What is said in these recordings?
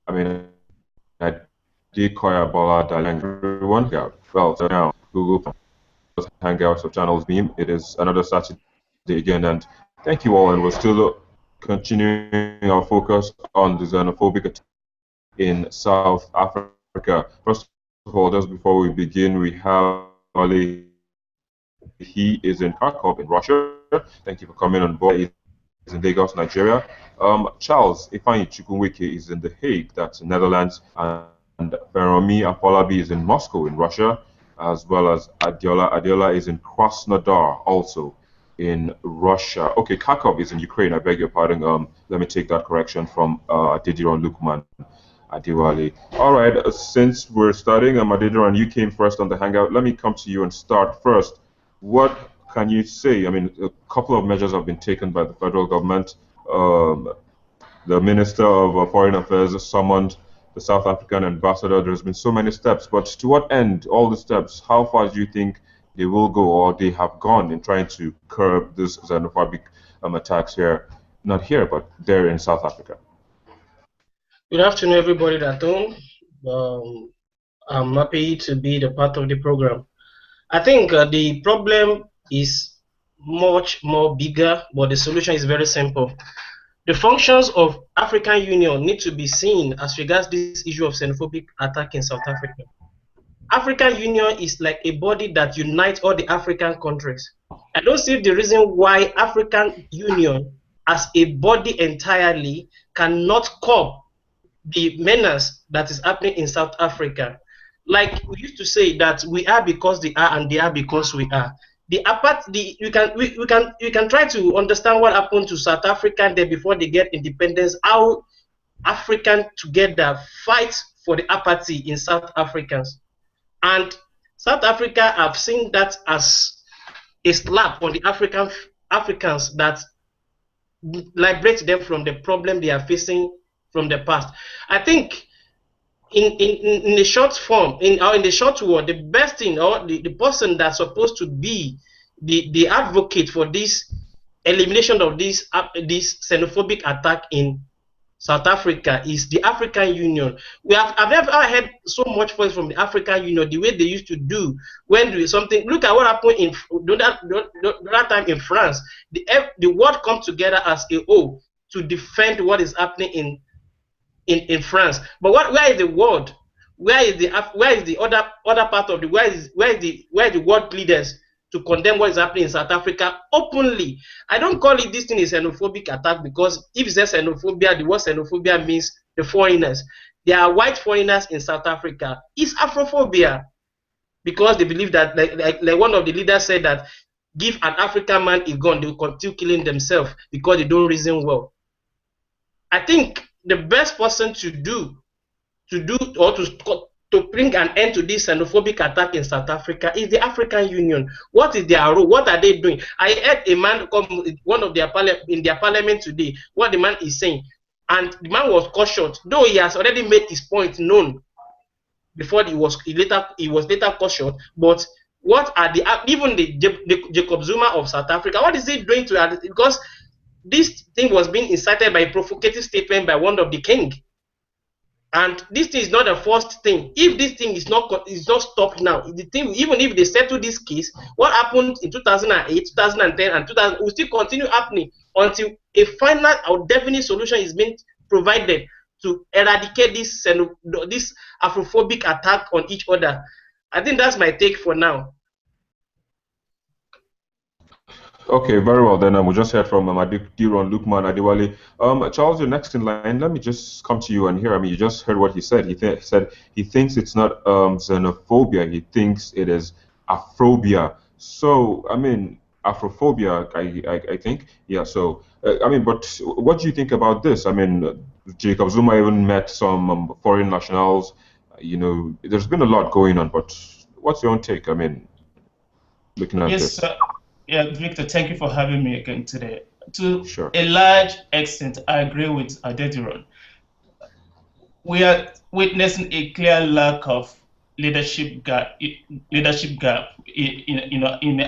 I mean, I did call Bola Dalang everyone. Yeah. Well, so now Google Hangouts of Channels Beam. It is another Saturday again, and thank you all. And we're still continuing our focus on the xenophobic attack in South Africa. First of all, just before we begin, we have Ali. He is in Kharkov in Russia. Thank you for coming on board. He's in Lagos, Nigeria. Charles Ifeanyi Chukwuemeka is in The Hague, that's Netherlands, and Feromi Afolabi is in Moscow in Russia, as well as Adiola. Adiola is in Krasnodar, also in Russia. Okay, Kharkov is in Ukraine. I beg your pardon. Let me take that correction from Didiron Lukman. Adiwali. All right, since we're starting, Adedran, you came first on the Hangout. Let me come to you and start first. What can you say? I mean, a couple of measures have been taken by the federal government. Um, the Minister of Foreign Affairs summoned the South African ambassador. There's been so many steps, but to what end, all the steps? How far do you think they will go or they have gone in trying to curb this xenophobic attacks here? Not here, but there in South Africa. Good afternoon, everybody at home. I'm happy to be the part of the program. I think the problem is much more bigger, but the solution is very simple. The functions of African Union need to be seen as regards this issue of xenophobic attack in South Africa. African Union is like a body that unites all the African countries. I don't see the reason why African Union as a body entirely cannot curb the menace that is happening in South Africa. Like we used to say that we are because they are and they are because we are. We can try to understand what happened to South Africa there before they get independence, how African together fight for the apathy in South Africans. And South Africa have seen that as a slap on the Africans that liberate them from the problem they are facing from the past. I think in the short form, in the short word, the best thing or the person that's supposed to be the advocate for this elimination of this xenophobic attack in South Africa is the African Union. I've never heard so much voice from the African Union the way they used to do when there is something. Look at what happened in that time in France. The world come together as a whole to defend what is happening in France. But where is the world? Where is the other part of the where is the world leaders to condemn what is happening in South Africa openly? I don't call it this thing is xenophobic attack because if it says xenophobia, the word xenophobia means the foreigners. There are white foreigners in South Africa. It's Afrophobia because they believe that like one of the leaders said that give an African man a gun, they will continue killing themselves because they don't reason well. I think the best person to bring an end to this xenophobic attack in South Africa is the African Union. What is their role? What are they doing? I heard a man come one of their in their parliament today. What the man is saying, and the man was cautioned, though he has already made his point known before he was later cautioned. But what are even the Jacob Zuma of South Africa? What is he doing to it? Because this thing was being incited by a provocative statement by one of the king. And this thing is not the first thing. If this thing is not stopped now, the thing, even if they settle this case, what happened in 2008, 2010, and 2000 will still continue happening until a final or definite solution is being provided to eradicate this Afrophobic attack on each other. I think that's my take for now. Okay, very well then. We just heard from Diron Lukman Adewale. Charles, you're next in line. Let me just come to you and hear. I mean, you just heard what he said. He said he thinks it's not xenophobia. He thinks it is Afrobia. So, I mean, Afrophobia, I think. Yeah, so, I mean, but what do you think about this? I mean, Jacob Zuma even met some foreign nationals. You know, there's been a lot going on, but what's your own take? I mean, looking at Yes, this. yeah, Victor, thank you for having me again today. To Sure. a large extent, I agree with Adediron. We are witnessing a clear lack of leadership gap in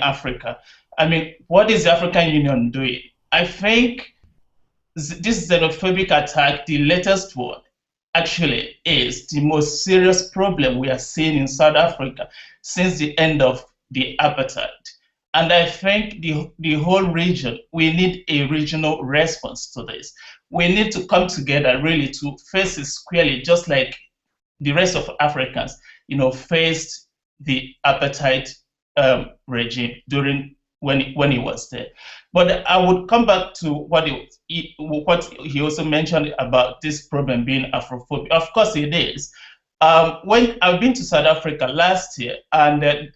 Africa. I mean, what is the African Union doing? I think this xenophobic attack, the latest one, actually is the most serious problem we are seeing in South Africa since the end of the apartheid. And I think the whole region, we need a regional response to this. We need to come together really to face it squarely, just like the rest of Africans, faced the apartheid regime during when he was there. But I would come back to what he also mentioned about this problem being Afrophobia. Of course, it is. When I've been to South Africa last year, and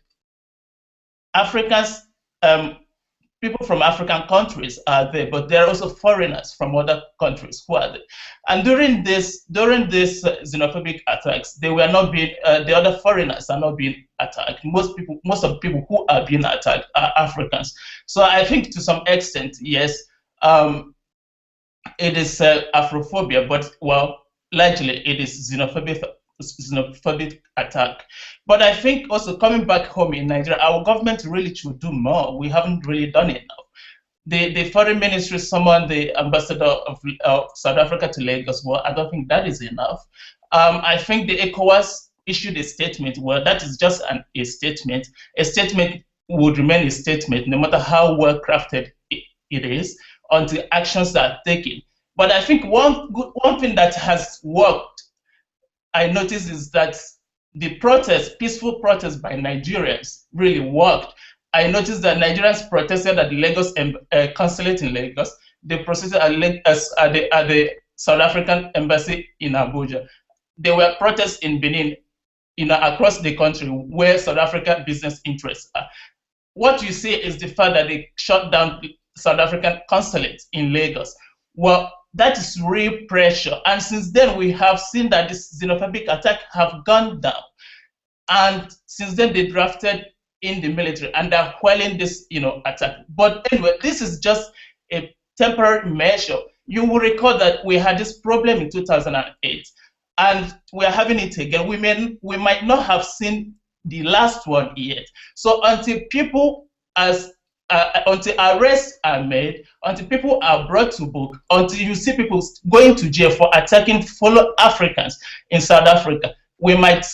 Africans, people from African countries are there, but there are also foreigners from other countries who are there. And during this xenophobic attacks, they were not being the other foreigners are not being attacked. Most of the people who are being attacked are Africans. So I think to some extent, yes, it is Afrophobia, but well, largely it is xenophobic attack. But I think also coming back home in Nigeria, our government really should do more. We haven't really done enough. The foreign ministry summoned the ambassador of South Africa to Lagos. Well, I don't think that is enough. I think the ECOWAS issued a statement. Well, that is just a statement. A statement would remain a statement, no matter how well crafted it is, until actions are taken. But I think one thing that has worked, I noticed, is that the peaceful protest by Nigerians really worked. I noticed that Nigerians protested at the Lagos consulate in Lagos. They protested at the South African embassy in Abuja. There were protests in Benin, across the country where South African business interests are. What you see is the fact that they shut down the South African consulate in Lagos. Well, that is real pressure. And since then, we have seen that this xenophobic attack have gone down. And since then, they drafted in the military and they're quelling this, attack. But anyway, this is just a temporary measure. You will recall that we had this problem in 2008, and we are having it again. We might not have seen the last one yet. So until until arrests are made, until people are brought to book, until you see people going to jail for attacking fellow Africans in South Africa, we might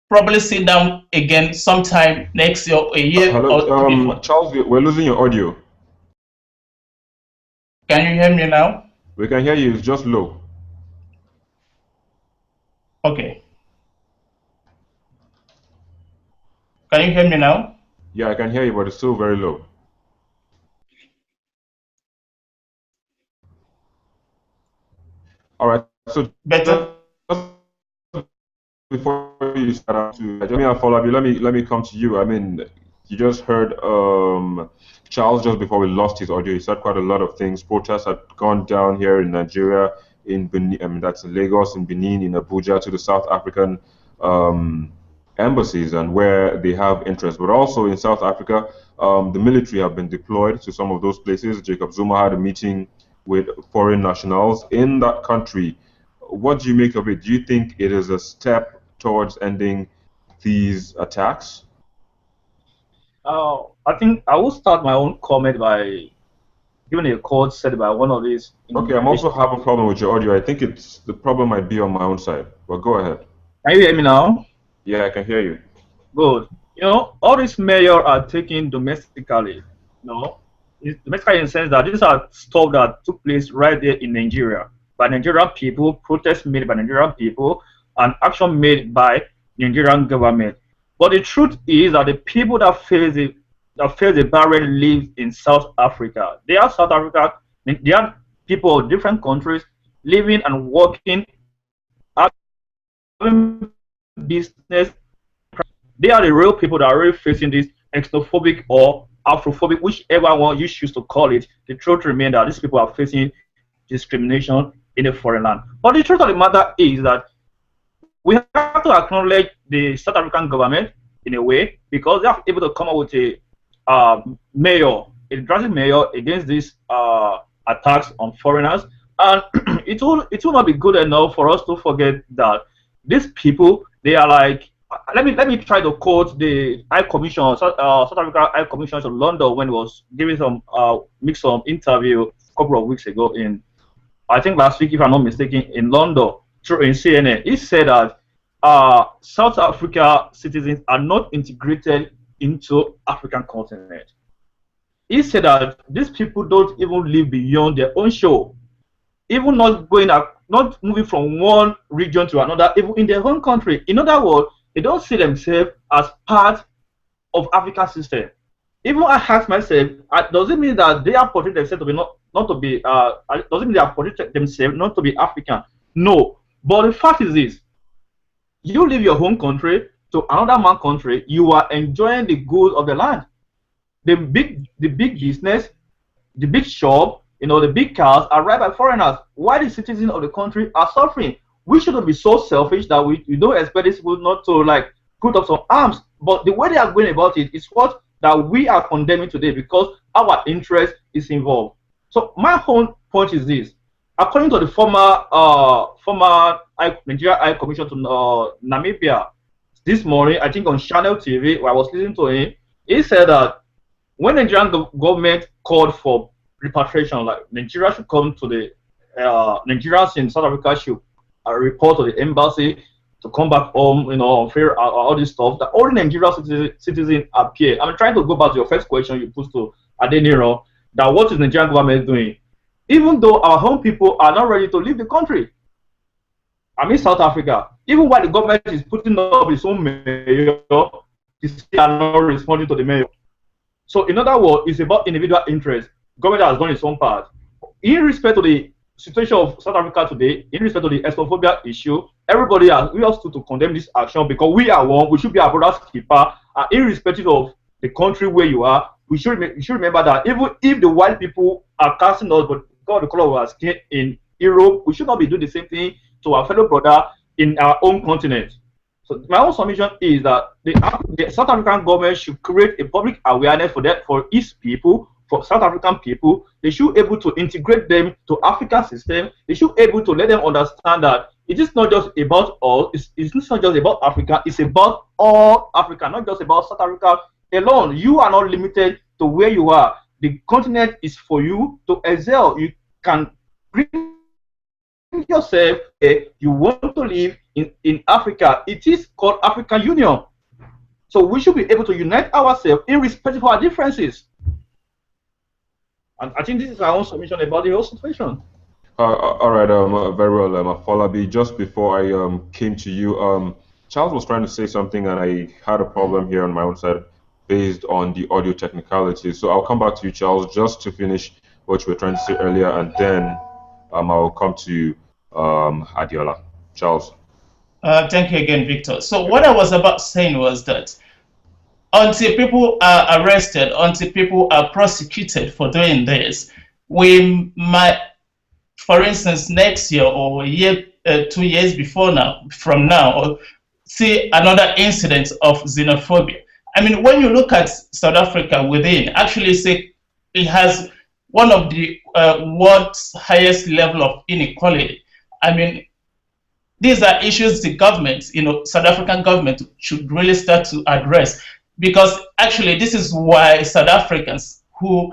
probably sit down again sometime next year, a year or before. Charles, we're losing your audio. Can you hear me now? We can hear you, it's just low. Okay. Can you hear me now? Yeah, I can hear you, but it's still very low. All right, so better. Before you start let me come to you. I mean, you just heard Charles just before we lost his audio. He said quite a lot of things. Protests had gone down here in Nigeria, in Benin, I mean that's in Lagos, in Benin, in Abuja, to the South African embassies and where they have interest. But also in South Africa, the military have been deployed to some of those places. Jacob Zuma had a meeting with foreign nationals in that country. What do you make of it? Do you think it is a step towards ending these attacks? I think I will start my own comment by giving a quote said by one of these. Okay, I'm also having a problem with your audio. I think the problem might be on my own side. But go ahead. Can you hear me now? Yeah, I can hear you. Good. All these measures are taken domestically. Domestically in the sense that these are stuff that took place right there in Nigeria by Nigerian people, protests made by Nigerian people, and action made by the Nigerian government. But the truth is that the people that face the barrier live in South Africa. They are South Africa. They are people of different countries living and working, having business. They are the real people that are really facing this xenophobic or Afrophobic, whichever one you choose to call it. The truth remains that these people are facing discrimination in a foreign land. But the truth of the matter is that we have to acknowledge the South African government in a way, because they are able to come up with a drastic measure against these attacks on foreigners. And it will not be good enough for us to forget that these people, they are like, let me try to quote the High Commission, South Africa High Commission to London when he was giving some interview a couple of weeks ago I think last week, if I'm not mistaken, in London, through in CNN. He said that South Africa citizens are not integrated into African continent. He said that these people don't even live beyond their own shore, even not going out, not moving from one region to another, even in their own country. In other words, they don't see themselves as part of African system. Even I ask myself, does it mean that they are portraying themselves to be not to be? Does it mean they are portraying themselves not to be African? No. But the fact is this: you leave your home country to another man's country, you are enjoying the goods of the land. The big business, the big shop, the big cars are run by foreigners. Why the citizens of the country are suffering? We shouldn't be so selfish that we don't expect these people not to like put up some arms. But the way they are going about it is what that we are condemning today because our interest is involved. So my whole point is this: according to the former Nigeria High Commission to Namibia this morning, I think on Channel TV, where I was listening to him, he said that when the Nigerian government called for repatriation, like Nigeria should come to the Nigerians in South Africa should report to the embassy to come back home, fair all this stuff. That all Nigerian citizens appear. I'm trying to go back to your first question you put to Adeniro, that what is Nigerian government doing? Even though our home people are not ready to leave the country. I mean South Africa. Even while the government is putting up its own mayor, they are not responding to the mayor. So in other words, it's about individual interest. Government has done its own part. In respect to the situation of South Africa today, in respect to the xenophobia issue, we have stood to condemn this action because we are one. We should be our brother's keeper. Irrespective of the country where you are, we should remember that even if the white people are casting us, but God, the color of our skin in Europe, we should not be doing the same thing to our fellow brother in our own continent. So my own submission is that the South African government should create a public awareness for its people, for South African people. They should be able to integrate them to African system. They should be able to let them understand that it is not just about us. It's not just about Africa. It's about all Africa, not just about South Africa alone. You are not limited to where you are. The continent is for you to excel. You can bring yourself you want to live in Africa. It is called African Union. So we should be able to unite ourselves in respect of our differences. And I think this is our own submission about the whole situation. All right, very well, Falabi. Just before I came to you, Charles was trying to say something, and I had a problem here on my own side based on the audio technicalities. So I'll come back to you, Charles, just to finish what you were trying to say earlier, and then I'll come to Adiola. Charles. Thank you again, Victor. So what I was about saying was that until people are arrested, until people are prosecuted for doing this, we might, for instance, next year or a year, 2 years from now, see another incident of xenophobia. I mean, when you look at South Africa within, actually say it has one of the world's highest level of inequality. I mean, these are issues the government, South African government should really start to address, because actually this is why South Africans who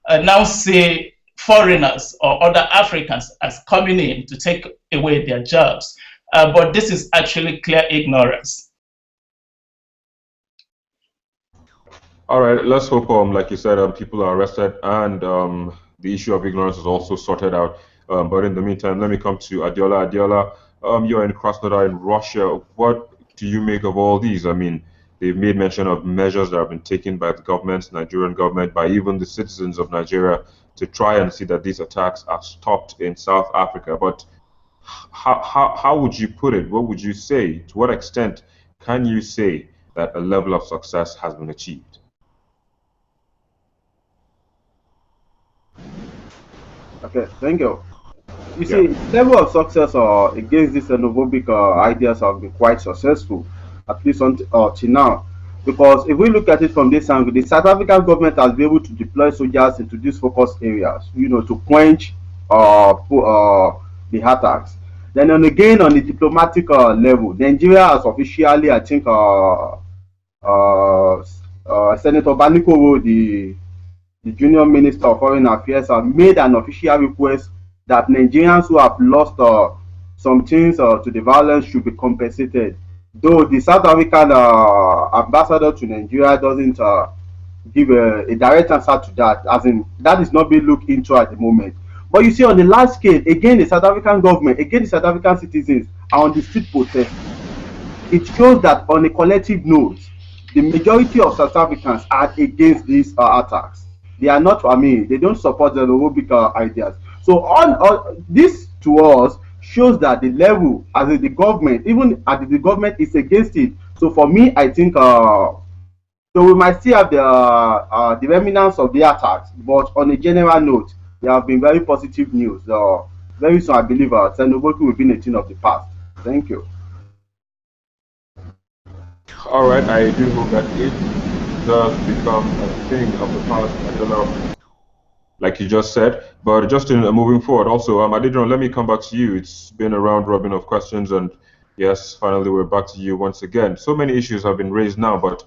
now see foreigners or other Africans as coming in to take away their jobs. But this is actually clear ignorance. All right, let's hope, like you said, people are arrested and the issue of ignorance is also sorted out. But in the meantime, let me come to Adiola. Adiola, you're in Krasnodar in Russia. What do you make of all these? I mean, they've made mention of measures that have been taken by the government, Nigerian government, by even the citizens of Nigeria to try and see that these attacks are stopped in South Africa. But how would you put it? What would you say? To what extent can you say that a level of success has been achieved? Okay, thank you. You see, level of success against these xenophobic ideas have been quite successful, at least until now. Because if we look at it from this angle, the South African government has been able to deploy soldiers into these focus areas, to quench the attacks. Then again, on the diplomatic level, Nigeria has officially, I think, Senator Banikowo, the junior minister of foreign affairs, have made an official request that Nigerians who have lost some things to the violence should be compensated. Though the South African ambassador to Nigeria doesn't give a direct answer to that, as in that is not being looked into at the moment. But you see, on the large scale, again, the South African government, again, the South African citizens are on the street protest. It shows that on a collective note, the majority of South Africans are against these attacks. They are not, I mean, they don't support the xenophobic ideas. So on this to us shows that the level as in the government, even as the government is against it. So for me, I think so we might still have the remnants of the attacks, but on a general note, there have been very positive news. Very soon, I believe xenophobic will be a thing of the past. Thank you. All right, I do hope that it does become a thing of the past. I don't know, like you just said, but just in moving forward, also, Adidron, let me come back to you. It's been a round robin of questions, and yes, finally we're back to you once again. So many issues have been raised now, but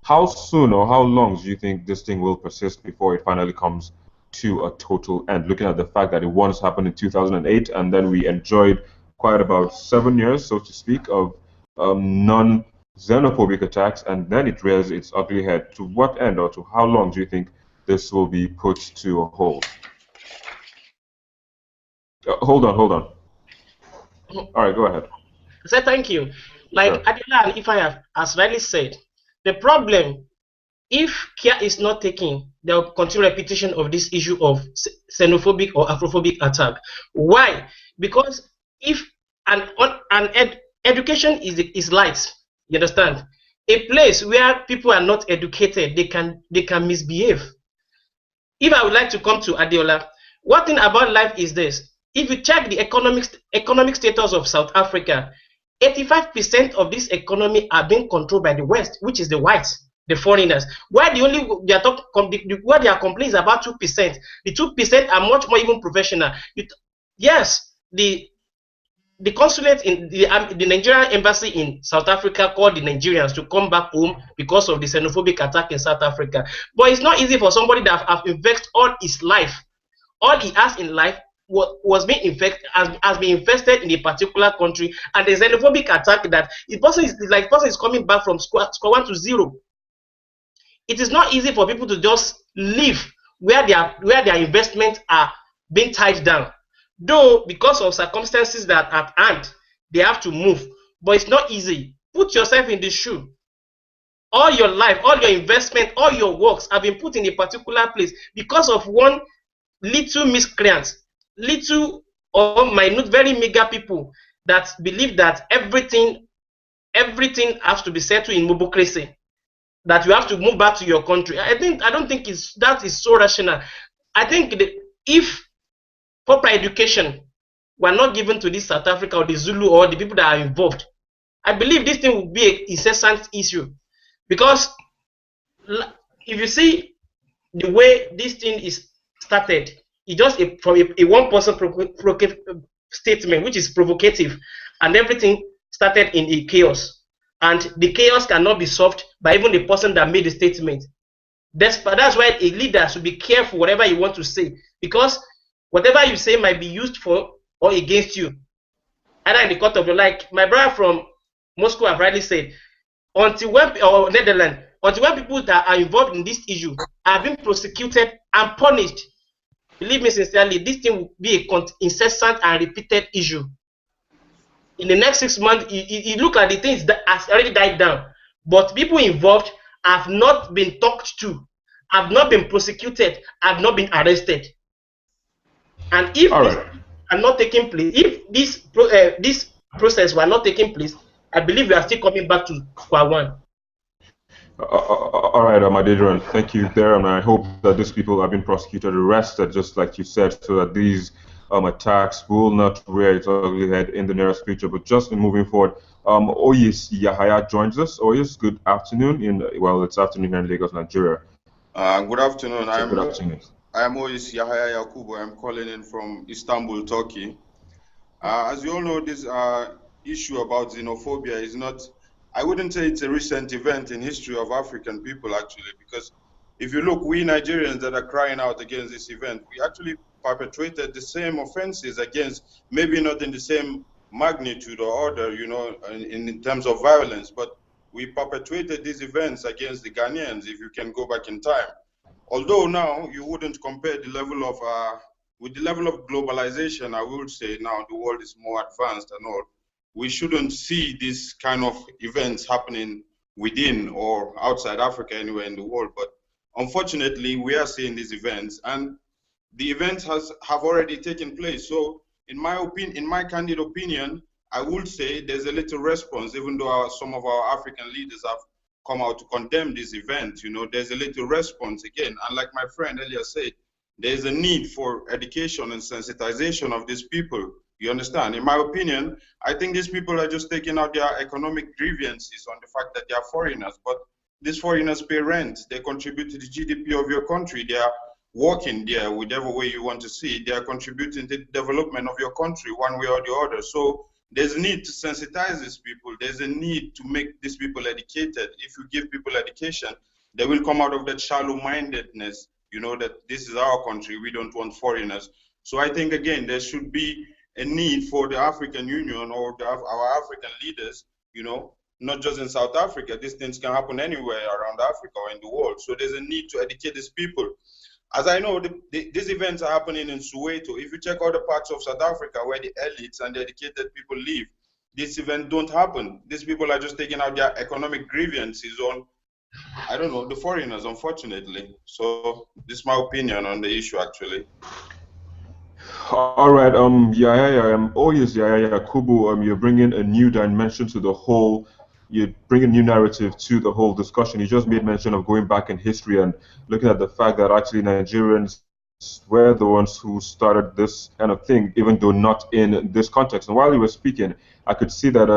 how soon or how long do you think this thing will persist before it finally comes to a total end? Looking at the fact that it once happened in 2008, and then we enjoyed quite about 7 years, so to speak, of non-xenophobic attacks, and then it rears its ugly head. To what end, or to how long do you think this will be put to a hold? Hold on, hold on. All right, go ahead. Say thank you. Like Sure. Adela and Ify has rightly said, the problem, if care is not taken, there will continue repetition of this issue of xenophobic or Afrophobic attack. Why? Because if education is light, you understand? A place where people are not educated, they can misbehave. If I would like to come to Adeola, one thing about life is this: if you check the economic status of South Africa, 85% of this economy are being controlled by the West, which is the whites, the foreigners. Why the only what they are complaining is about 2%. The 2% are much more even professional. Yes, the consulate in the Nigerian embassy in South Africa called the Nigerians to come back home because of the xenophobic attack in South Africa. But it's not easy for somebody that have invested all his life, all he has in life was being infected, has been infested in a particular country, and the xenophobic attack that the person is coming back from square one to zero. It is not easy for people to just live where their investments are being tied down. Though because of circumstances that are at hand, they have to move. But it's not easy. Put yourself in the shoe. All your life, all your investment, all your works have been put in a particular place because of one little miscreant, little or minute, very meager people that believe that everything has to be settled in mobocracy, that you have to move back to your country. I don't think that is so rational. I think if proper education were not given to this South Africa or the Zulu or the people that are involved, I believe this thing will be an incessant issue. Because if you see the way this thing is started, it's just from a one person statement, which is provocative, and everything started in a chaos. And the chaos cannot be solved by even the person that made the statement. That's why a leader should be careful whatever you want to say, because whatever you say might be used for or against you, either in the court of law. Like my brother from Moscow have rightly said, until when people that are involved in this issue are being prosecuted and punished, believe me sincerely, this thing will be a incessant and repeated issue. In the next 6 months, you look at the things that has already died down, but people involved have not been talked to, have not been prosecuted, have not been arrested. And if this are not taking place, if this process were not taking place, I believe we are still coming back to square one. All right, Adidron, thank you there, and I hope that these people have been prosecuted, arrested, just like you said, so that these attacks will not rear its ugly head in the nearest future. But just in moving forward, Oyis Yahaya joins us. Oyis, good afternoon. It's afternoon here in Lagos, Nigeria. Good afternoon. Good afternoon. I'm Oyis Yahaya Yakubu. I'm calling in from Istanbul, Turkey. As you all know, this issue about xenophobia is not, I wouldn't say it's a recent event in history of African people, actually, because if you look, we Nigerians that are crying out against this event, we actually perpetrated the same offenses against, maybe not in the same magnitude or order, you know, in terms of violence, but we perpetuated these events against the Ghanaians, if you can go back in time. Although now you wouldn't compare the level of, with the level of globalization, I would say now the world is more advanced and all. We shouldn't see these kind of events happening within or outside Africa, anywhere in the world. But unfortunately, we are seeing these events, and the events have already taken place. So in my opinion, in my candid opinion, I would say there's a little response, even though some of our African leaders have come out to condemn this event. You know, there's a little response again. And like my friend earlier said, there's a need for education and sensitization of these people. You understand? In my opinion, I think these people are just taking out their economic grievances on the fact that they are foreigners. But these foreigners pay rent. They contribute to the GDP of your country. They are working there, whichever way you want to see it. They are contributing to the development of your country one way or the other. So there's a need to sensitize these people. There's a need to make these people educated. If you give people education, they will come out of that shallow-mindedness, you know, that this is our country, we don't want foreigners. So I think, again, there should be a need for the African Union or our African leaders, you know, not just in South Africa. These things can happen anywhere around Africa or in the world. So there's a need to educate these people. As I know, these events are happening in Soweto. If you check other parts of South Africa where the elites and the educated people live, these events don't happen. These people are just taking out their economic grievances on, I don't know, the foreigners, unfortunately. So this is my opinion on the issue, actually. All right, Yahya Yakubu, you're bringing a new dimension to the whole, you're bringing a new narrative to the whole discussion. You just made mention of going back in history and looking at the fact that actually Nigerians were the ones who started this kind of thing, even though not in this context. And while you were speaking, I could see that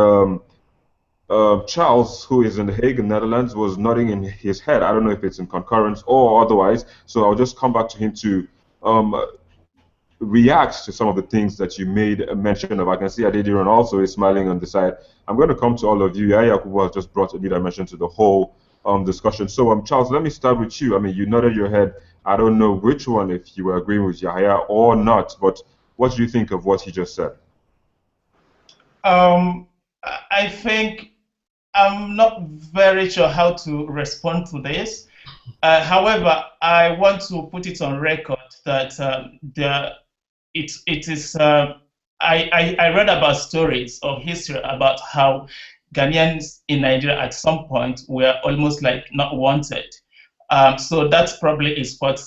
Charles, who is in The Hague, in Netherlands, was nodding in his head. I don't know if it's in concurrence or otherwise, so I'll just come back to him to react to some of the things that you made a mention of. I can see Adediran also is smiling on the side. I'm going to come to all of you. Yahya Yakubu has just brought a new dimension to the whole discussion. So, Charles, let me start with you. I mean, you nodded your head. I don't know which one, if you were agreeing with Yahya or not, but what do you think of what he just said? I think I'm not very sure how to respond to this. However, I want to put it on record that I read about stories of history about how Ghanaians in Nigeria at some point were almost like not wanted. So that probably is what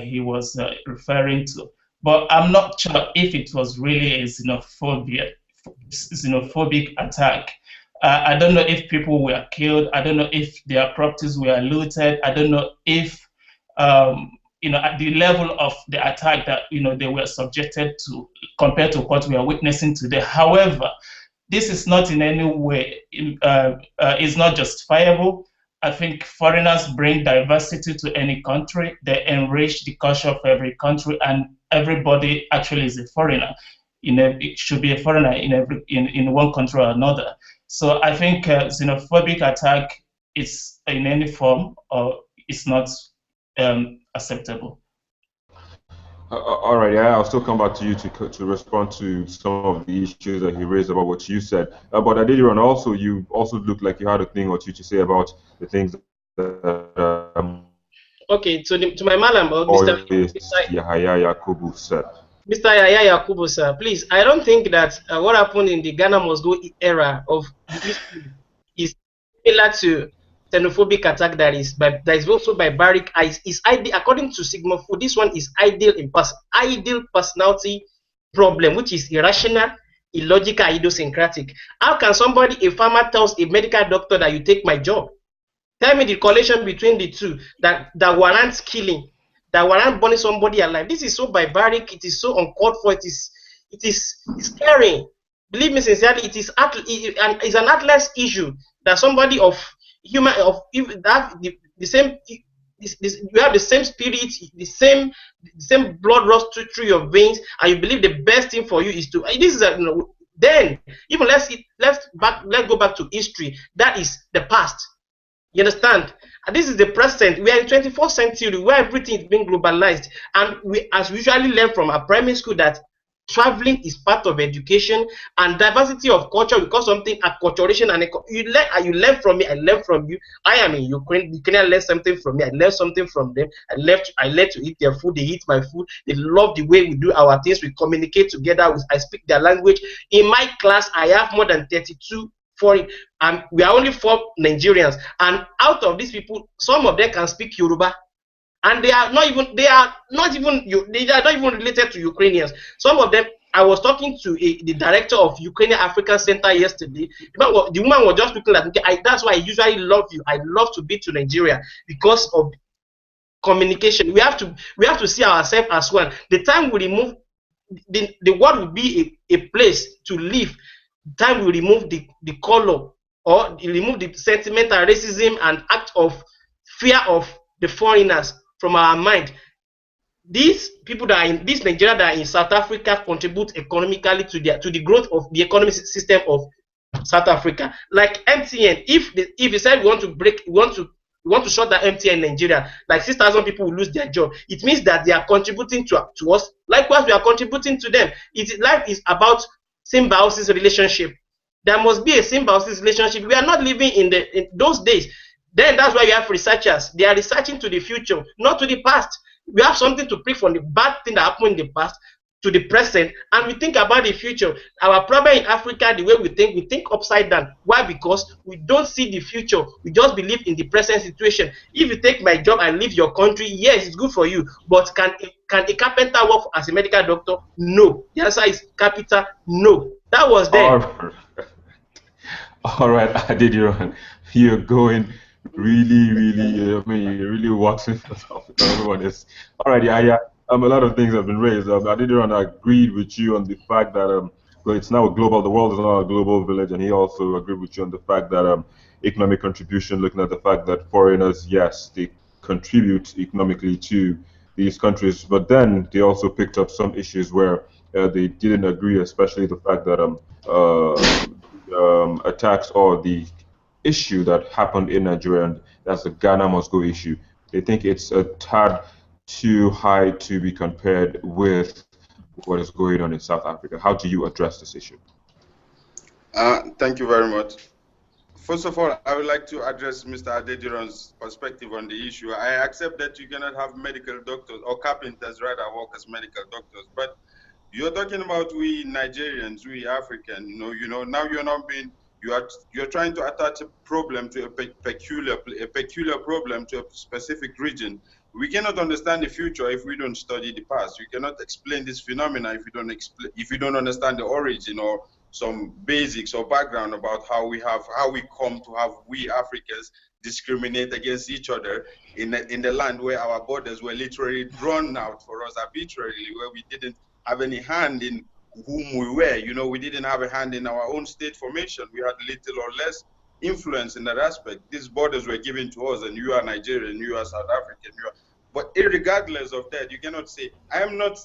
he was referring to. But I'm not sure if it was really a xenophobic attack. I don't know if people were killed. I don't know if their properties were looted. I don't know if at the level of the attack that they were subjected to compared to what we are witnessing today. However, this is not in any way is not justifiable. I think foreigners bring diversity to any country. They enrich the culture of every country, and everybody actually is a foreigner. It should be a foreigner in one country or another. So I think xenophobic attack is in any form or it's not acceptable. All right, yeah, I'll still come back to you to respond to some of the issues that he raised about what you said. But Adediran, also, you also looked like you had a thing or two to say about the things that. Okay, to my malam, Mr. Yahya Yakubu said. Mr. Yahya Yakubu, sir, please, I don't think that what happened in the Ghana must go era of history is similar to xenophobic attack that is also barbaric. Is ideal according to Sigmund Freud. This one is ideal personality problem, which is irrational, illogical, idiosyncratic. How can a farmer tells a medical doctor that you take my job? Tell me the correlation between the two that warrants killing, that warrant burning somebody alive. This is so barbaric. It is so uncalled for. It is scary. Believe me sincerely, it's an atlas issue that somebody of human you have the same spirit, the same blood rush through your veins, and you believe the best thing for you is to. This is then even let's go back to history. That is the past. You understand? And this is the present. We are in 24th century where everything is being globalized, and we, as we usually learn from our primary school, that traveling is part of education, and diversity of culture. Because something acculturation and you learn from me, I learn from you. I am in Ukraine. Ukrainian learn something from me, I learn something from them. I learn to eat their food, they eat my food. They love the way we do our things. We communicate together. I speak their language. In my class, I have more than 32 foreign, and we are only 4 Nigerians. And out of these people, some of them can speak Yoruba, and they are not even related to Ukrainians. Some of them, I was talking to the director of Ukrainian African Center yesterday. The woman was just looking at me. That's why I usually love you. I love to be to Nigeria because of communication. We have to see ourselves as one. The time we remove the world will be a place to live. The time we remove the color, or remove the sentimental racism and act of fear of the foreigners from our mind. These people that are in this Nigeria that are in South Africa contribute economically to the growth of the economic system of South Africa. Like MTN, if they said we want to shut down MTN in Nigeria, like 6,000 people will lose their job. It means that they are contributing to us. Likewise, we are contributing to them. Life is about symbiosis relationship. There must be a symbiosis relationship. We are not living in those days. Then that's why you have researchers. They are researching to the future, not to the past. We have something to pick from the bad thing that happened in the past to the present, and we think about the future. Our problem in Africa, the way we think upside down. Why? Because we don't see the future. We just believe in the present situation. If you take my job and leave your country, yes, it's good for you. But can a carpenter work as a medical doctor? No. The answer is capital no. That was there. All right, Adediran, you're going really, I mean, you're really watching for Africa. Everyone is. All right, yeah. A lot of things have been raised. Adediran agreed with you on the fact that well, it's now a global. The world is now a global village, and he also agreed with you on the fact that economic contribution, looking at the fact that foreigners, yes, they contribute economically to these countries, but then they also picked up some issues where they didn't agree, especially the fact that attacks or the issue that happened in Nigeria, and that's the Ghana must go issue. They think it's a tad too high to be compared with what is going on in South Africa. How do you address this issue? Thank you very much. First of all, I would like to address Mr. Adediran's perspective on the issue. I accept that you cannot have medical doctors, or carpenters rather, work as medical doctors, but you're talking about we Nigerians, we African. Now you're not being. You're trying to attach a problem to a peculiar problem to a specific region. We cannot understand the future if we don't study the past. You cannot explain this phenomena if you don't understand the origin or some basics or background about how we come to have we Africans discriminate against each other in the land where our borders were literally drawn out for us arbitrarily, where we didn't have any hand in whom we were. We didn't have a hand in our own state formation. We had little or less influence in that aspect. These borders were given to us, and you are Nigerian, you are South African, but regardless of that, you cannot say I am not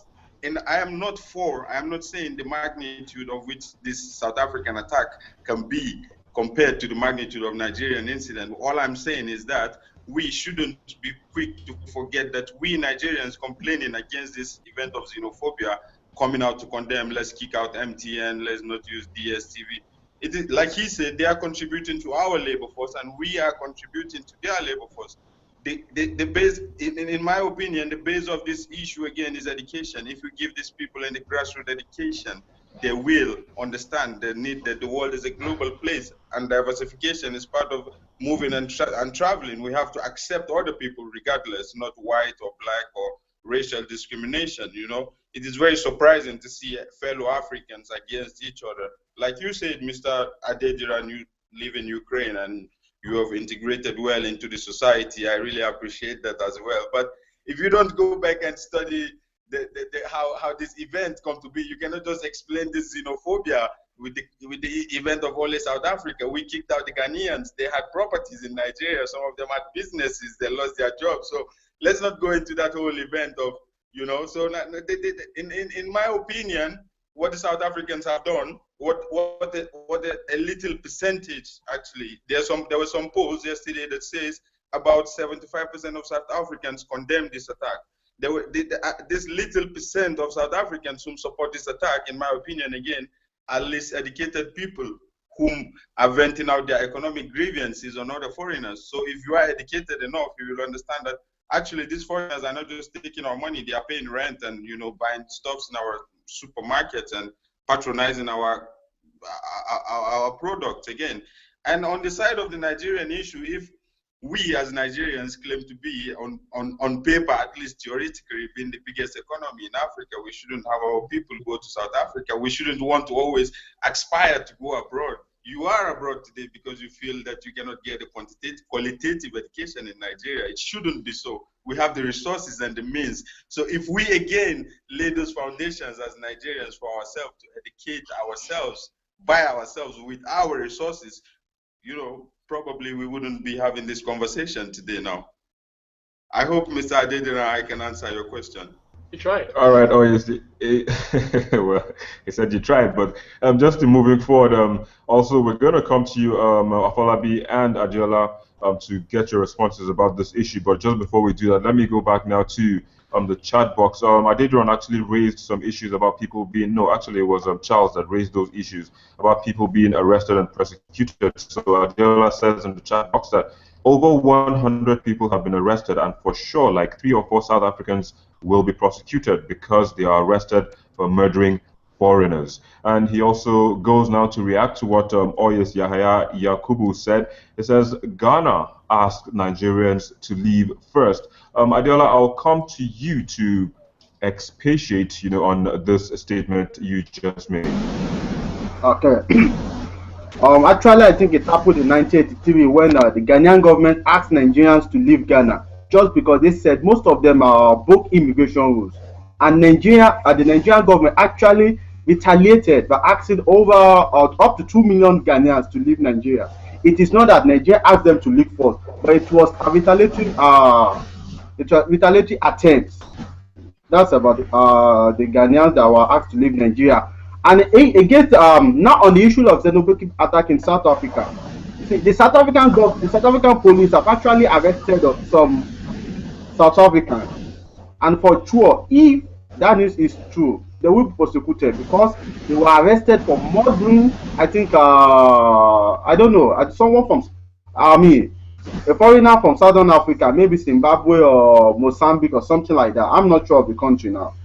saying the magnitude of which this South African attack can be compared to the magnitude of Nigerian incident. All I'm saying is that we shouldn't be quick to forget that we Nigerians complaining against this event of xenophobia, coming out to condemn, let's kick out MTN, let's not use DSTV. It is like he said, they are contributing to our labor force, and we are contributing to their labor force. The base, in my opinion, the base of this issue again is education. If we give these people in the grassroots education, they will understand the need that the world is a global place, and diversification is part of moving and traveling. We have to accept other people regardless, not white or black or racial discrimination. It is very surprising to see fellow Africans against each other. Like you said, Mr. Adediran, you live in Ukraine and you have integrated well into the society. I really appreciate that as well. But if you don't go back and study how this event come to be, you cannot just explain this xenophobia with the event of only South Africa. We kicked out the Ghanaians. They had properties in Nigeria. Some of them had businesses. They lost their jobs. So let's not go into that whole event of, So in my opinion, what the South Africans have done, what a little percentage actually. There were some polls yesterday that says about 75% of South Africans condemn this attack. this little percent of South Africans who support this attack, in my opinion, again, are least educated people whom are venting out their economic grievances on other foreigners. So if you are educated enough, you will understand that actually these foreigners are not just taking our money, they are paying rent and, you know, buying stuffs in our supermarkets and patronizing our products again. And on the side of the Nigerian issue, if we as Nigerians claim to be, on paper, at least theoretically, being the biggest economy in Africa, we shouldn't have our people go to South Africa. We shouldn't want to always aspire to go abroad. You are abroad today because you feel that you cannot get a qualitative education in Nigeria. It shouldn't be so. We have the resources and the means. So if we again lay those foundations as Nigerians for ourselves to educate ourselves by ourselves with our resources, you know, probably we wouldn't be having this conversation today now. I hope, Mr. Adedina, I can answer your question. You tried. All right. Oh, yes. Well, he said you tried, but just moving forward, also we're going to come to you, Afolabi and Adiola, to get your responses about this issue. But just before we do that, let me go back now to the chat box. Adedron actually raised some issues about people being, no, actually it was Charles that raised those issues about people being arrested and persecuted. So Adiola says in the chat box that over 100 people have been arrested, and for sure, like 3 or 4 South Africans will be prosecuted because they are arrested for murdering foreigners. And he also goes now to react to what Oyes Yahaya Yakubu said. He says Ghana asked Nigerians to leave first. Adiola, I'll come to you to expatiate, on this statement you just made. Okay. Actually, I think it happened in 1983 when the Ghanaian government asked Nigerians to leave Ghana just because they said most of them broke immigration rules. And the Nigerian government actually retaliated by asking over up to 2 million Ghanaians to leave Nigeria. It is not that Nigeria asked them to leave first, but it was a retaliatory attempt. That's about the Ghanaians that were asked to leave Nigeria. And against now on the issue of xenophobic attack in South Africa, see, the South African police have actually arrested some South Africans, and for sure, if that news is true, they will be prosecuted because they were arrested for murdering. I think I don't know, someone from a foreigner from Southern Africa, maybe Zimbabwe or Mozambique or something like that. I'm not sure of the country now.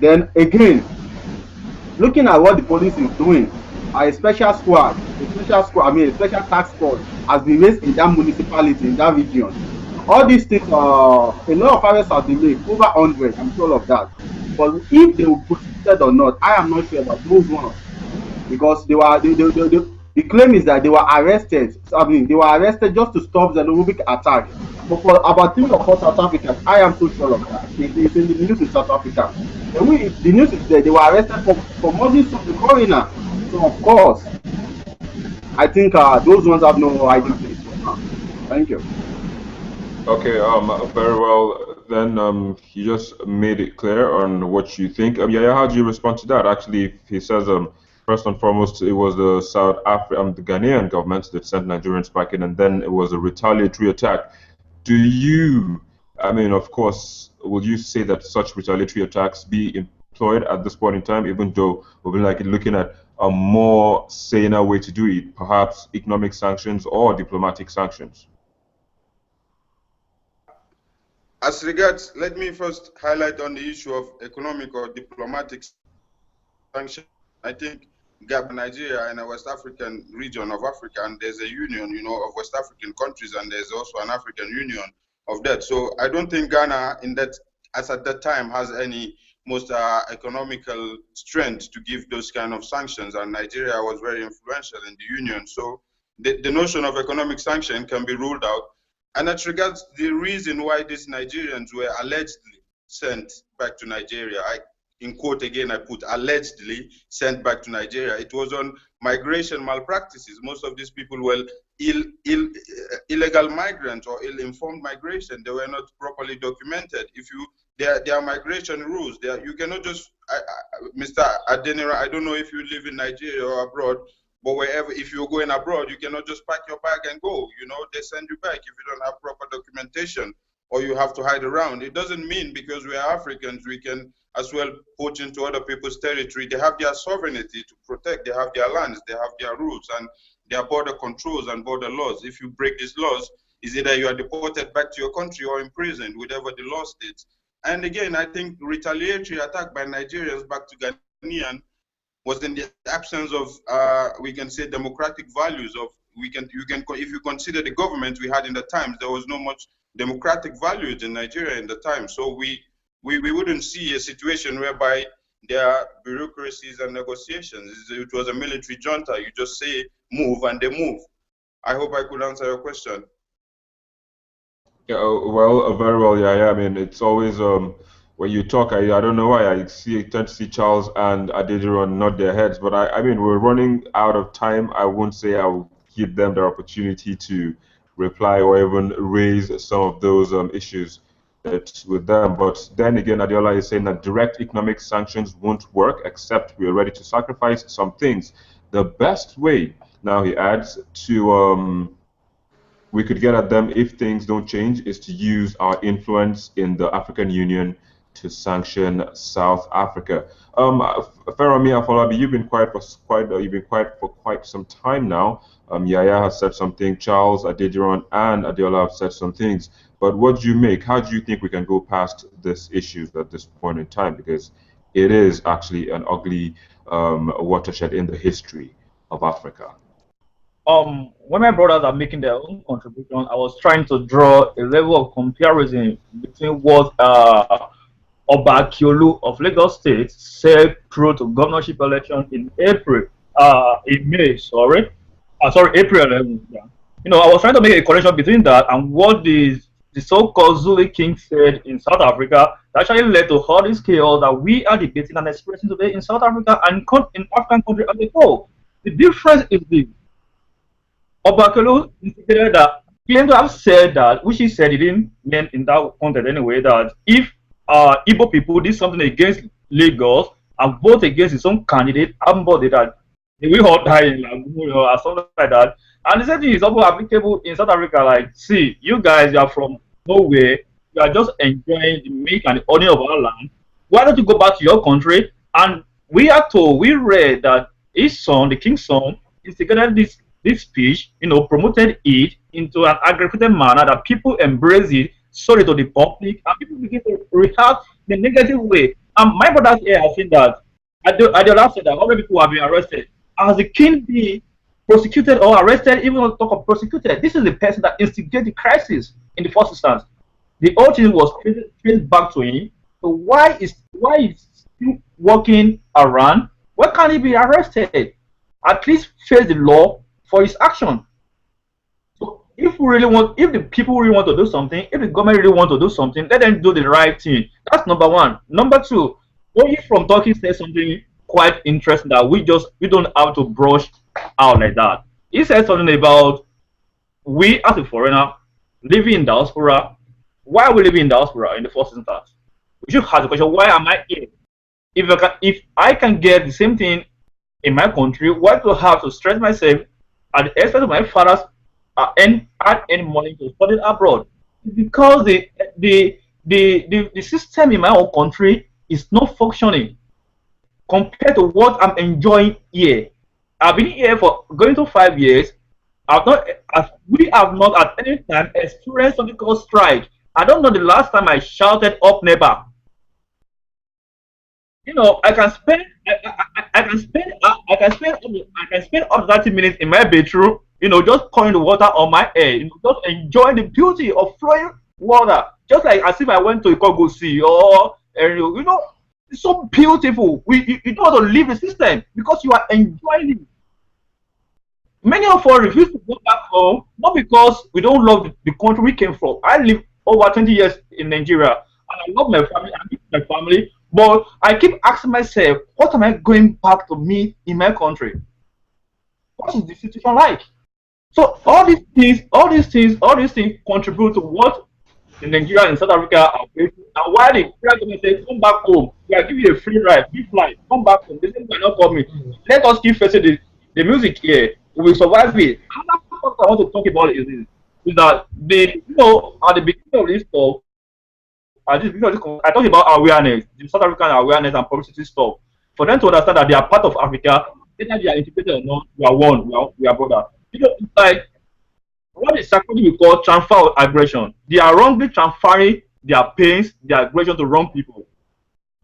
Then again, looking at what the police is doing, a special task force has been raised in that municipality, in that region. All these things, a lot of arrests have been made, over 100, I'm sure of that. But if they will prosecuted or not, I am not sure about those ones, because the claim is that they were arrested. They were arrested just to stop the xenophobic attack. But for about 3 or 4 South Africans, I am so sure of that. It's in the news in South Africa. The news is that they were arrested for murdering some foreigner. So of course, I think those ones have no identity. Thank you. Okay, very well. Then you just made it clear on what you think. Yeah, how do you respond to that? Actually, he says first and foremost, it was the the Ghanaian government that sent Nigerians back in, and then it was a retaliatory attack. Do you, of course, will you say that such retaliatory attacks be employed at this point in time, even though we'll be looking at a more saner way to do it, perhaps economic sanctions or diplomatic sanctions? As regards, let me first highlight on the issue of economic or diplomatic sanctions. I think Nigeria and a West African region of Africa, and there's a union, of West African countries, and there's also an African Union of that. So I don't think Ghana, as at that time, has any most economical strength to give those kind of sanctions, and Nigeria was very influential in the union. So the notion of economic sanction can be ruled out. And as regards the reason why these Nigerians were allegedly sent back to Nigeria, in quote again, I put allegedly sent back to Nigeria, it was on migration malpractices. Most of these people were illegal migrants or ill-informed migration. They were not properly documented. There are migration rules. You cannot just, Mr. Adenira, I don't know if you live in Nigeria or abroad, but if you're going abroad, you cannot just pack your bag and go. They send you back if you don't have proper documentation or you have to hide around. It doesn't mean because we are Africans, we can as well poach into other people's territory. They have their sovereignty to protect, they have their lands, they have their rules, and their border controls and border laws. If you break these laws, is either you are deported back to your country or imprisoned, whatever the law states. And again, I think retaliatory attack by Nigerians back to Ghanaian was in the absence of, we can say, democratic values of, if you consider the government we had in the times, there was no much democratic values in Nigeria in the time. So we wouldn't see a situation whereby there are bureaucracies and negotiations. It was a military junta. You just say move and they move. I hope I could answer your question. Yeah, well, very well, yeah, yeah. I mean, it's always when you talk, I don't know why tend to see Charles and Adediran nod their heads, but I mean, we're running out of time. I won't say I will give them the opportunity to reply or even raise some of those issues that with them. But then again, Adiola is saying that direct economic sanctions won't work except we are ready to sacrifice some things. The best way, now he adds, to we could get at them if things don't change is to use our influence in the African Union to sanction South Africa. Feromi Afolabi, you've been quiet for quite some time now. Yaya has said something, Charles, Adediran, and Adiola have said some things. But what do you make? How do you think we can go past this issue at this point in time? Because it is actually an ugly watershed in the history of Africa. When my brothers are making their own contribution, I was trying to draw a level of comparison between what Oba Akiolu of Lagos State said through to governorship election in April, in May, sorry, April 11. Yeah. You know, I was trying to make a connection between that and what the so-called Zulu King said in South Africa that actually led to all this chaos that we are debating and expressing today in South Africa and in African countries as a whole. The difference is this. Oba Akiolu indicated that, claimed to have said that, which he said he didn't mean in that context anyway, that if Igbo people did something against Lagos and vote against his own candidate, that they will all die in Lagoon or something like that. And the same thing is also applicable in South Africa. Like, see, you guys are from nowhere, you are just enjoying the meat and the honey of our land. Why don't you go back to your country? And we are told, we read that his son, the king's son, instigated this speech, you know, promoted it into an aggravated manner that people embrace it, sold it to the public, and people begin to react in a negative way. And my brothers here have seen that. At the last said that how many people have been arrested. Has the king been prosecuted or arrested? Even when we talk of prosecuted, this is the person that instigated the crisis in the first instance. The whole thing was traced back to him. So why is still walking around? Why can't he be arrested? At least face the law for his action. So if the people really want to do something, if the government really want to do something, let them do the right thing. That's number one. Number two, Oyi from Turkey said something quite interesting that we don't have to brush out like that. He said something about we as a foreigner living in diaspora. Why are we living in diaspora in the first instance? We should ask the question, why am I here? If I can get the same thing in my country, why do I have to stress myself at the expense of my fathers and add any money to study abroad? Because the system in my own country is not functioning compared to what I'm enjoying here. I've been here for going to 5 years. We have not at any time experienced something called strike. I don't know the last time I shouted up neighbor. You know, I can spend up to 30 minutes in my bedroom, you know, just pouring the water on my head, you know, just enjoying the beauty of flowing water, just like as if I went to a Congo Sea or you know, it's so beautiful. You don't want to leave the system because you are enjoying it. Many of us refuse to go back home, not because we don't love the country we came from. I lived over 20 years in Nigeria, and I love my family, I miss my family, but I keep asking myself, what am I going back to meet in my country? What is the situation like? So all these things contribute to what the Nigeria and South Africa are facing. And why the government say, come back home, we are giving you a free ride, free flight, come back home. They say, why not coming? Let us keep facing the music here. We will survive it. Another point I want to talk about is this. is that at the beginning of this talk, at this beginning of this, I talked about awareness, the South African awareness and publicity stuff. For them to understand that they are part of Africa, either they are integrated or not, we are one, we are brother. It's like what is actually we call transfer of aggression. They are wrongly transferring their pains, their aggression to wrong people.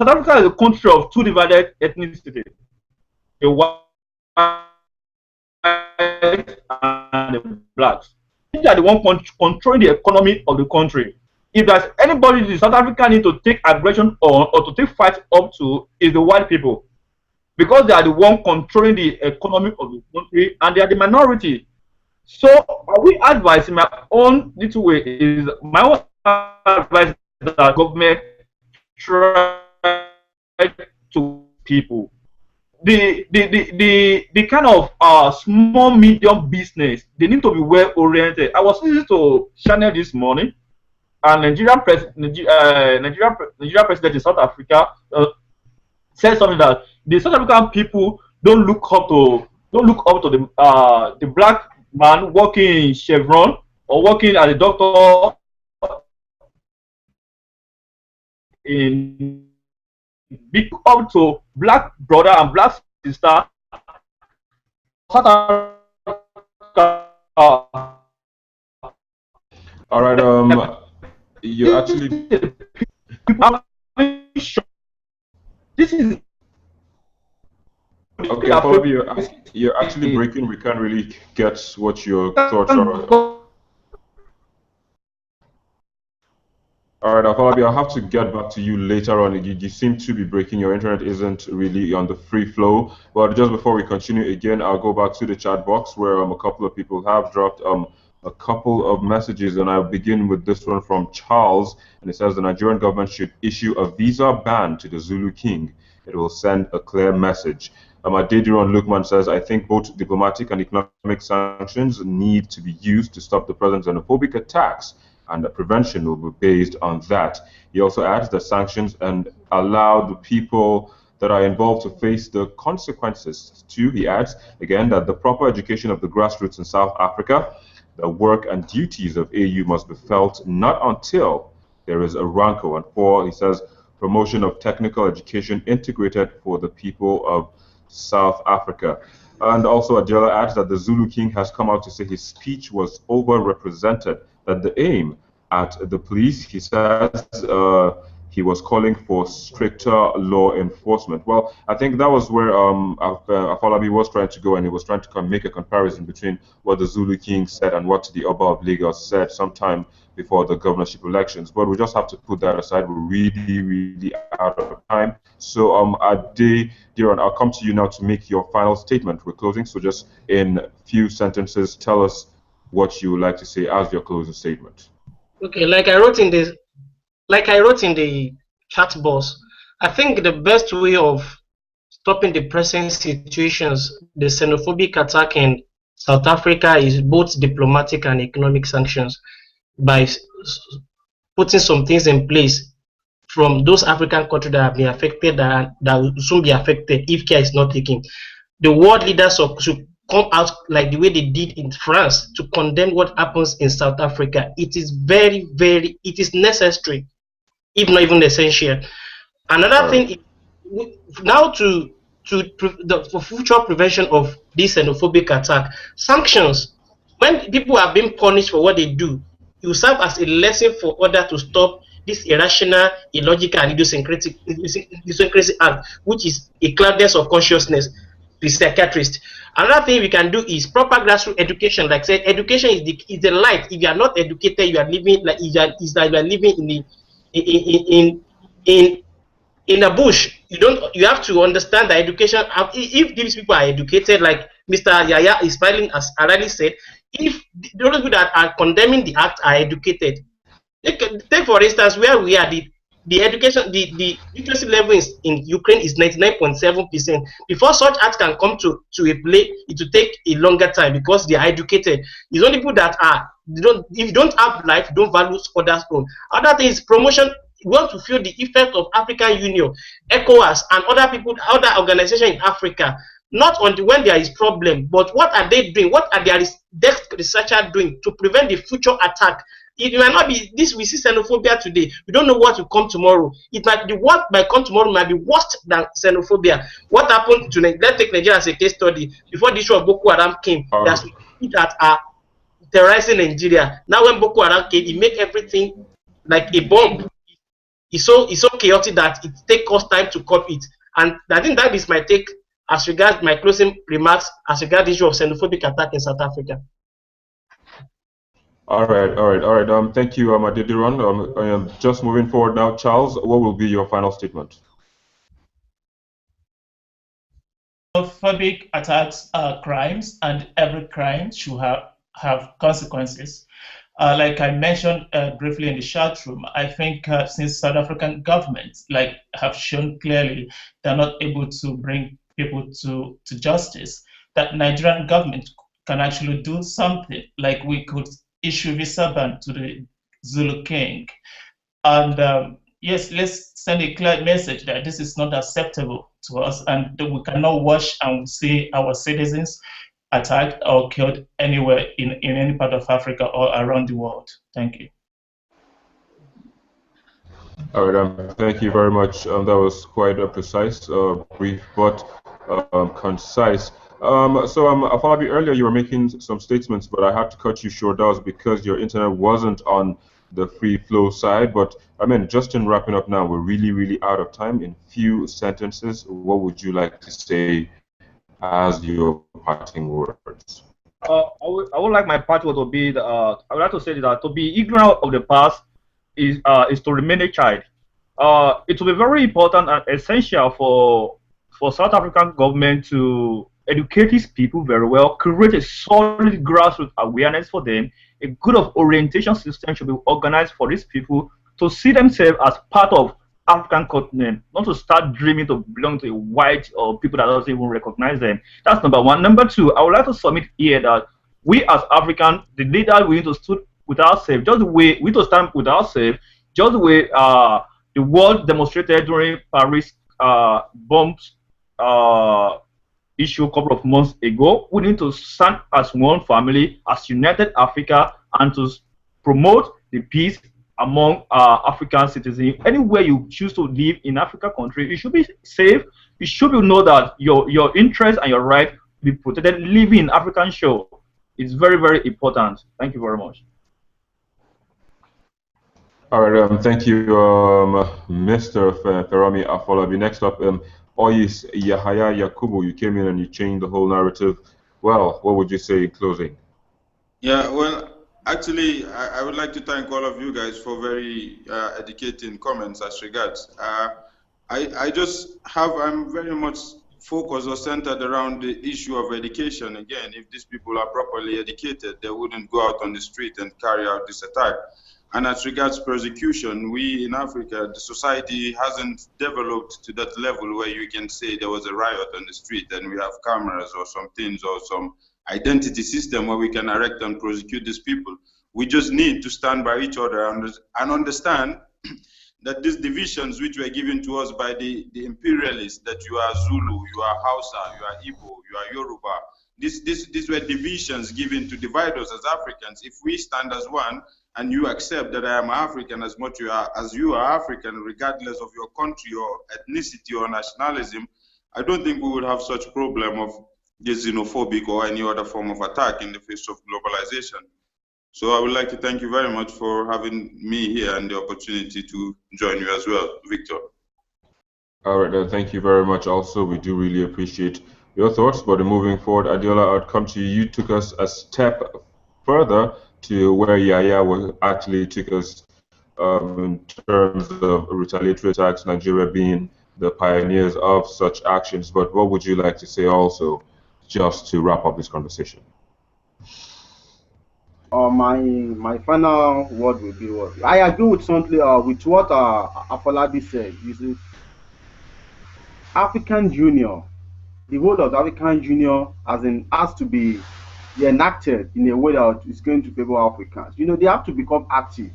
South Africa is a country of two divided ethnicities, the white and the blacks. They are the one controlling the economy of the country. If there's anybody the South Africa need to take aggression on or to take fight up to, is the white people, because they are the one controlling the economy of the country and they are the minority. So we advise in my own little way is my own advice that government try to people. The kind of small medium business, they need to be well oriented. I was listening to channel this morning, and Nigeria president in South Africa said something that the South African people don't look up to the black man working in Chevron or working as a doctor in big up to black brother and black sister. South Africa, All right. You actually. this is Okay, Falabi, you're actually breaking. We can't really get what your thoughts are. All right, Falabi, I'll have to get back to you later on. You seem to be breaking. Your internet isn't really on the free flow. But just before we continue again, I'll go back to the chat box where a couple of people have dropped a couple of messages, and I'll begin with this one from Charles, and it says the Nigerian government should issue a visa ban to the Zulu King. It will send a clear message. Adediran Lukman says, I think both diplomatic and economic sanctions need to be used to stop the present xenophobic attacks, and the prevention will be based on that. He also adds that sanctions and allow the people that are involved to face the consequences. Too, he adds, again, that the proper education of the grassroots in South Africa, the work and duties of AU must be felt not until there is a rancor. And four, he says, promotion of technical education integrated for the people of South Africa. And also Adela adds that the Zulu King has come out to say his speech was overrepresented, that the aim at the police, he says, he was calling for stricter law enforcement. Well, I think that was where Afolabi was trying to go, and he was trying to make a comparison between what the Zulu King said and what the Oba of Lagos said sometime before the governorship elections. But we just have to put that aside. We're really, really out of time. So, Diron, I'll come to you now to make your final statement. We're closing, so just in few sentences, tell us what you would like to say as your closing statement. Okay, like I wrote in the chat box, I think the best way of stopping the present situations, the xenophobic attack in South Africa, is both diplomatic and economic sanctions, by putting some things in place from those African countries that have been affected, that will soon be affected if care is not taken. The world leaders should come out like the way they did in France to condemn what happens in South Africa. It is very, very, it is necessary, if not even essential. Another thing is, now for future prevention of this xenophobic attack, sanctions, when people are being punished for what they do, it will serve as a lesson for others to stop this irrational, illogical, and idiosyncratic act, which is a cloudness of consciousness, the psychiatrist. Another thing we can do is proper grassroots education. Like I said, education is the light. If you are not educated, you are living like you are living in a bush. You have to understand that education. If these people are educated, like Mr. Yaya Ismaili as already said, if those people that are condemning the act are educated, take for instance where we are, the education, the literacy level in Ukraine is 99.7%. Before such acts can come to a play, it will take a longer time because they are educated. It's only people that are, if you don't have life, don't value others' own. Other things, promotion. We want to feel the effect of African Union, ECOWAS, and other organizations in Africa. Not only when there is problem, but what are they doing? What are their desk researcher doing to prevent the future attack? It might not be this. We see xenophobia today. We don't know what will come tomorrow. It might be what might come tomorrow might be worse than xenophobia. What happened to Let's take Nigeria as a case study. Before the issue of Boko Haram came, there's people that are terrorizing Nigeria. Now when Boko Haram came, it make everything like a bomb. It's so chaotic that it takes us time to copy it. And I think that is my take as regards my closing remarks as regards the issue of xenophobic attack in South Africa. All right. Thank you, Adediran. Just moving forward now, Charles, what will be your final statement? Xenophobic attacks are crimes, and every crime should have consequences. Like I mentioned briefly in the chat room, I think since South African governments have shown clearly they're not able to bring people to justice, that Nigerian government can actually do something. Like we could issue visa ban to the Zulu king, and yes, let's send a clear message that this is not acceptable to us, and that we cannot watch and see our citizens attacked or killed anywhere in any part of Africa or around the world. Thank you. All right, thank you very much. That was quite a precise, brief, but concise. Afalabi, earlier you were making some statements, but I had to cut you short. That was because your internet wasn't on the free flow side. But I mean, just in wrapping up now, we're really out of time. In few sentences, what would you like to say as your parting words? I would like my part to be I would like to say that to be ignorant of the past is to remain a child. It will be very important and essential for South African government to educate its people very well, create a solid grassroots awareness for them. A good orientation system should be organized for these people to see themselves as part of African continent, not to start dreaming to belong to a white or people that doesn't even recognize them. That's number one. Number two, I would like to submit here that we as African, the leaders, we need to stand with ourselves, just the way we need to stand with ourselves, just the way the world demonstrated during Paris bombs issue a couple of months ago. We need to stand as one family, as United Africa, and to promote the peace among African citizens. Anywhere you choose to live in Africa country, you should be safe. You should know that your interests and your right will be protected. Living in African shore is very important. Thank you very much. All right, thank you, Mr. Ferami Afolabi. Next up, Oyis Yahaya Yakubu. You came in and you changed the whole narrative. Well, what would you say in closing? Yeah, well, actually, I would like to thank all of you guys for very educating comments as regards. I'm very much focused or centered around the issue of education. Again, if these people are properly educated, they wouldn't go out on the street and carry out this attack. And as regards persecution, we in Africa, the society hasn't developed to that level where you can say there was a riot on the street and we have cameras or some things or some identity system where we can arrest and prosecute these people. We just need to stand by each other and understand that these divisions which were given to us by the imperialists, that you are Zulu, you are Hausa, you are Igbo, you are Yoruba, these were divisions given to divide us as Africans. If we stand as one and you accept that I am African as much as you are African, regardless of your country or ethnicity or nationalism, I don't think we would have such problem of this xenophobic or any other form of attack in the face of globalization. So I would like to thank you very much for having me here and the opportunity to join you as well, Victor. All right, thank you very much. Also, we do really appreciate your thoughts. But moving forward, Adiola, I'd come to you. You took us a step further to where Yaya actually took us in terms of retaliatory attacks, Nigeria being the pioneers of such actions. But what would you like to say also, just to wrap up this conversation? My final word will be what I agree with something with what Afolabi said. You see, African Union, the role of the African Union has to be enacted in a way that is going to favor Africans. You know, they have to become active.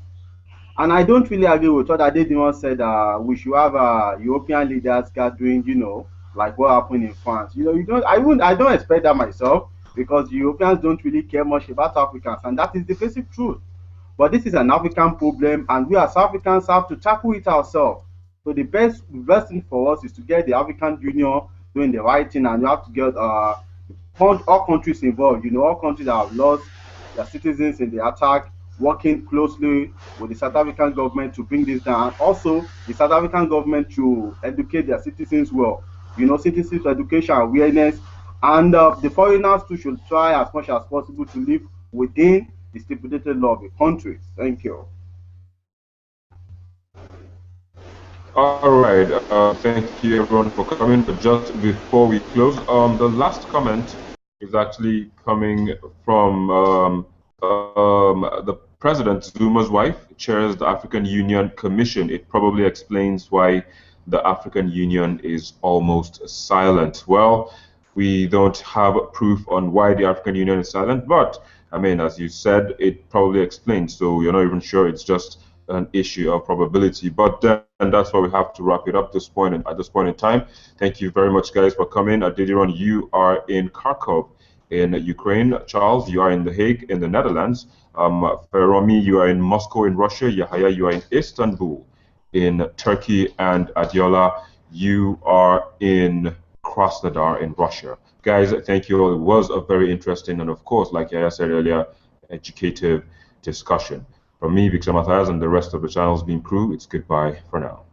And I don't really agree with what Adediran said. We should have European leaders gathering. You know, like what happened in France. You know, I don't expect that myself. because Europeans don't really care much about Africans, and that is the basic truth. But this is an African problem, and we as Africans have to tackle it ourselves. So the best thing for us is to get the African Union doing the right thing, and you have to get all countries involved. All countries that have lost their citizens in the attack, working closely with the South African government to bring this down. And also, the South African government to educate their citizens well. Citizens education awareness, and the foreigners too should try as much as possible to live within the stipulated law of the country. Thank you. All right. Thank you everyone for coming. But just before we close, the last comment is actually coming from the President Zuma's wife, chairs the African Union Commission. It probably explains why the African Union is almost silent. Well, we don't have proof on why the African Union is silent, but I mean, as you said, it probably explains. So you're not even sure. It's just an issue of probability. But then that's why we have to wrap it up at this point in time. Thank you very much, guys, for coming. Didiron, you are in Kharkov in Ukraine. Charles, you are in The Hague in the Netherlands. Feromi, you are in Moscow in Russia. Yahaya, you are in Istanbul in Turkey. And Adiola, you are in Krasnodar in Russia. Guys, thank you all. It was a very interesting and, of course, like Yaya said earlier, educative discussion. From me, Victor Matthias, and the rest of the channel's Beam crew, it's goodbye for now.